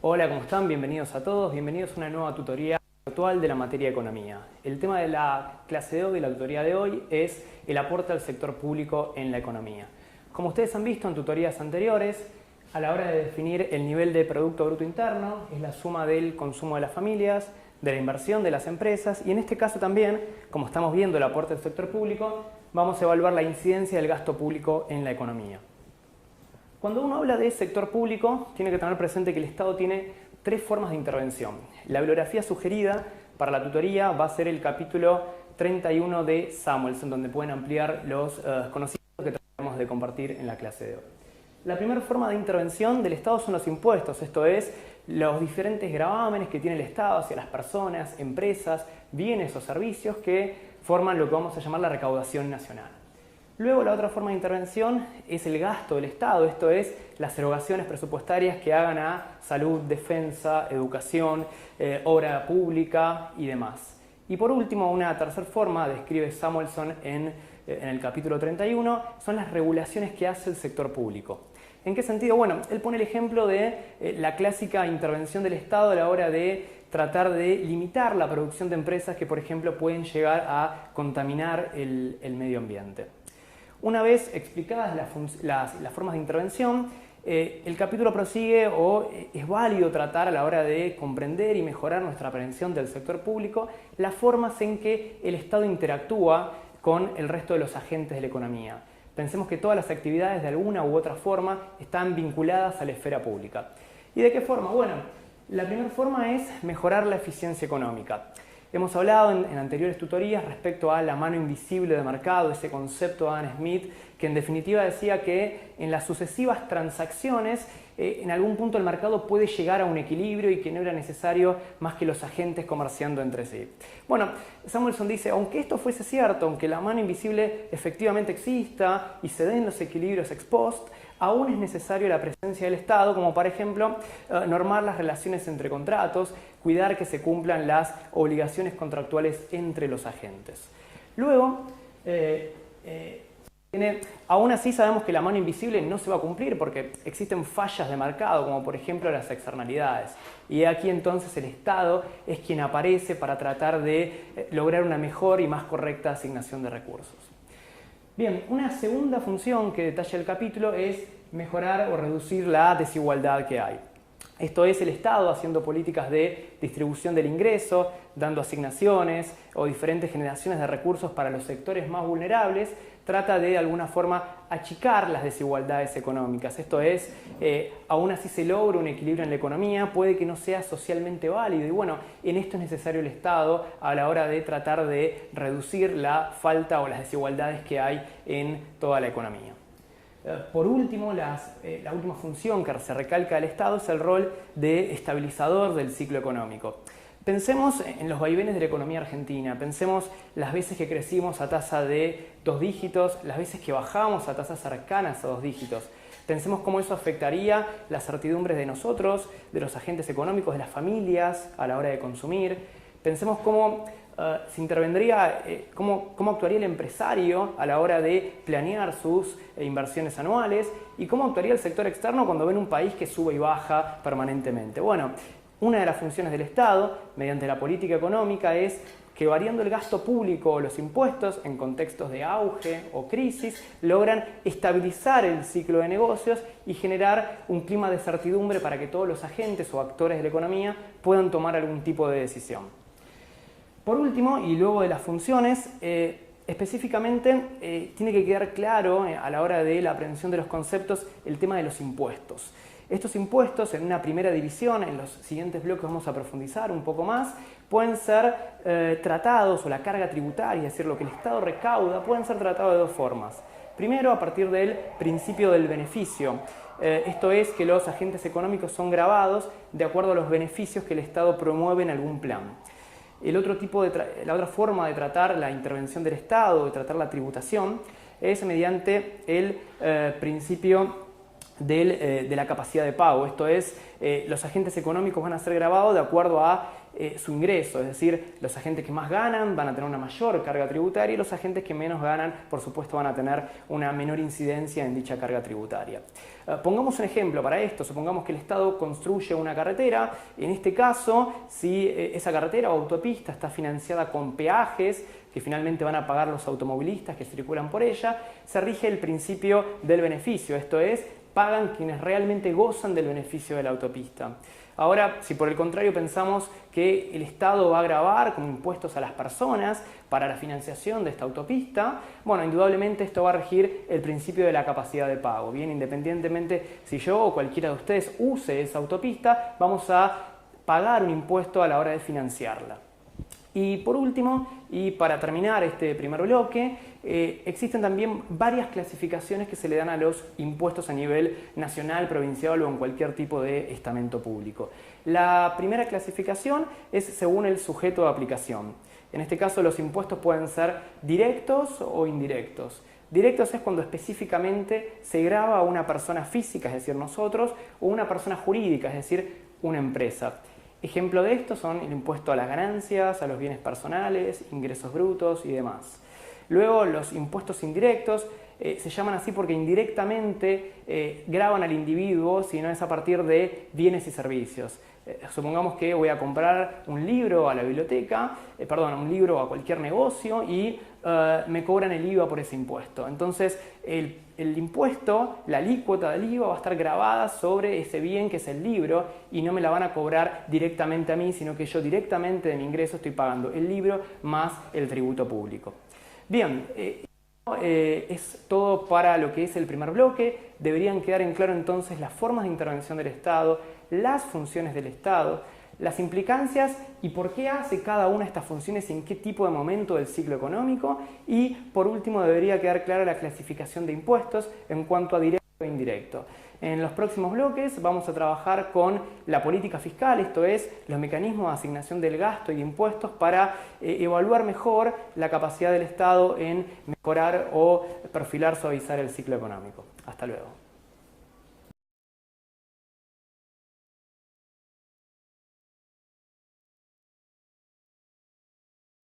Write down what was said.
Hola, ¿cómo están? Bienvenidos a todos, bienvenidos a una nueva tutoría virtual de la materia Economía. El tema de la clase de hoy, de la tutoría de hoy, es el aporte al sector público en la economía. Como ustedes han visto en tutorías anteriores, a la hora de definir el nivel de Producto Bruto Interno, es la suma del consumo de las familias, de la inversión de las empresas y en este caso también, como estamos viendo el aporte del sector público, vamos a evaluar la incidencia del gasto público en la economía. Cuando uno habla de sector público, tiene que tener presente que el Estado tiene tres formas de intervención. La bibliografía sugerida para la tutoría va a ser el capítulo 31 de Samuelson, donde pueden ampliar los conocimientos que tratamos de compartir en la clase de hoy. La primera forma de intervención del Estado son los impuestos, esto es, los diferentes gravámenes que tiene el Estado hacia las personas, empresas, bienes o servicios que forman lo que vamos a llamar la recaudación nacional. Luego la otra forma de intervención es el gasto del Estado, esto es las erogaciones presupuestarias que hagan a salud, defensa, educación, obra pública y demás. Y por último, una tercera forma, describe Samuelson en el capítulo 31, son las regulaciones que hace el sector público. ¿En qué sentido? Bueno, él pone el ejemplo de la clásica intervención del Estado a la hora de tratar de limitar la producción de empresas que, por ejemplo, pueden llegar a contaminar el medio ambiente. Una vez explicadas las formas de intervención, el capítulo prosigue o es válido tratar a la hora de comprender y mejorar nuestra aprehensión del sector público las formas en que el Estado interactúa con el resto de los agentes de la economía. Pensemos que todas las actividades de alguna u otra forma están vinculadas a la esfera pública. ¿Y de qué forma? Bueno, la primera forma es mejorar la eficiencia económica. Hemos hablado en anteriores tutorías respecto a la mano invisible de mercado, ese concepto de Adam Smith, que en definitiva decía que en las sucesivas transacciones en algún punto el mercado puede llegar a un equilibrio y que no era necesario más que los agentes comerciando entre sí. Bueno, Samuelson dice, aunque esto fuese cierto, aunque la mano invisible efectivamente exista y se den los equilibrios ex post, aún es necesario la presencia del Estado, como por ejemplo normar las relaciones entre contratos, cuidar que se cumplan las obligaciones contractuales entre los agentes. Luego, aún así sabemos que la mano invisible no se va a cumplir porque existen fallas de mercado, como por ejemplo las externalidades. Y aquí entonces el Estado es quien aparece para tratar de lograr una mejor y más correcta asignación de recursos. Bien, una segunda función que detalla el capítulo es mejorar o reducir la desigualdad que hay. Esto es el Estado haciendo políticas de distribución del ingreso, dando asignaciones o diferentes generaciones de recursos para los sectores más vulnerables, trata de alguna forma achicar las desigualdades económicas. Esto es, aún así se logra un equilibrio en la economía, puede que no sea socialmente válido y bueno, en esto es necesario el Estado a la hora de tratar de reducir la falta o las desigualdades que hay en toda la economía. Por último, la última función que se recalca del Estado es el rol de estabilizador del ciclo económico. Pensemos en los vaivenes de la economía argentina, pensemos las veces que crecimos a tasa de 2 dígitos, las veces que bajamos a tasas cercanas a 2 dígitos. Pensemos cómo eso afectaría las certidumbres de nosotros, de los agentes económicos, de las familias a la hora de consumir. Pensemos cómo se intervendría, cómo actuaría el empresario a la hora de planear sus inversiones anuales y cómo actuaría el sector externo cuando ven un país que sube y baja permanentemente. Bueno, una de las funciones del Estado, mediante la política económica, es que variando el gasto público o los impuestos en contextos de auge o crisis, logran estabilizar el ciclo de negocios y generar un clima de certidumbre para que todos los agentes o actores de la economía puedan tomar algún tipo de decisión. Por último, y luego de las funciones, específicamente tiene que quedar claro a la hora de la aprehensión de los conceptos el tema de los impuestos. Estos impuestos, en una primera división, en los siguientes bloques vamos a profundizar un poco más, pueden ser tratados, o la carga tributaria, es decir, lo que el Estado recauda, pueden ser tratados de dos formas. Primero, a partir del principio del beneficio. Esto es que los agentes económicos son gravados de acuerdo a los beneficios que el Estado promueve en algún plan. La otra forma de tratar la intervención del Estado, de tratar la tributación, es mediante el principio de la capacidad de pago. Esto es, los agentes económicos van a ser gravados de acuerdo a su ingreso, es decir, los agentes que más ganan van a tener una mayor carga tributaria y los agentes que menos ganan, por supuesto, van a tener una menor incidencia en dicha carga tributaria. Pongamos un ejemplo para esto. Supongamos que el Estado construye una carretera. En este caso, si esa carretera o autopista está financiada con peajes que finalmente van a pagar los automovilistas que circulan por ella, se rige el principio del beneficio, esto es, pagan quienes realmente gozan del beneficio de la autopista. Ahora, si por el contrario pensamos que el Estado va a gravar con impuestos a las personas para la financiación de esta autopista, bueno, indudablemente esto va a regir el principio de la capacidad de pago. Bien, independientemente si yo o cualquiera de ustedes use esa autopista, vamos a pagar un impuesto a la hora de financiarla. Y por último, y para terminar este primer bloque, existen también varias clasificaciones que se le dan a los impuestos a nivel nacional, provincial o en cualquier tipo de estamento público. La primera clasificación es según el sujeto de aplicación. En este caso los impuestos pueden ser directos o indirectos. Directos es cuando específicamente se grava a una persona física, es decir, nosotros, o una persona jurídica, es decir, una empresa. Ejemplo de esto son el impuesto a las ganancias, a los bienes personales, ingresos brutos y demás. Luego los impuestos indirectos se llaman así porque indirectamente gravan al individuo, si no es a partir de bienes y servicios. Supongamos que voy a comprar un libro a la biblioteca, un libro a cualquier negocio y me cobran el IVA por ese impuesto. Entonces el impuesto, la alícuota del IVA va a estar grabada sobre ese bien que es el libro y no me la van a cobrar directamente a mí, sino que yo directamente de mi ingreso estoy pagando el libro más el tributo público. Bien, es todo para lo que es el primer bloque. Deberían quedar en claro entonces las formas de intervención del Estado, las funciones del Estado, las implicancias y por qué hace cada una de estas funciones y en qué tipo de momento del ciclo económico. Y por último debería quedar clara la clasificación de impuestos en cuanto a directo e indirecto. En los próximos bloques vamos a trabajar con la política fiscal, esto es, los mecanismos de asignación del gasto y de impuestos para evaluar mejor la capacidad del Estado en mejorar o perfilar, suavizar el ciclo económico. Hasta luego.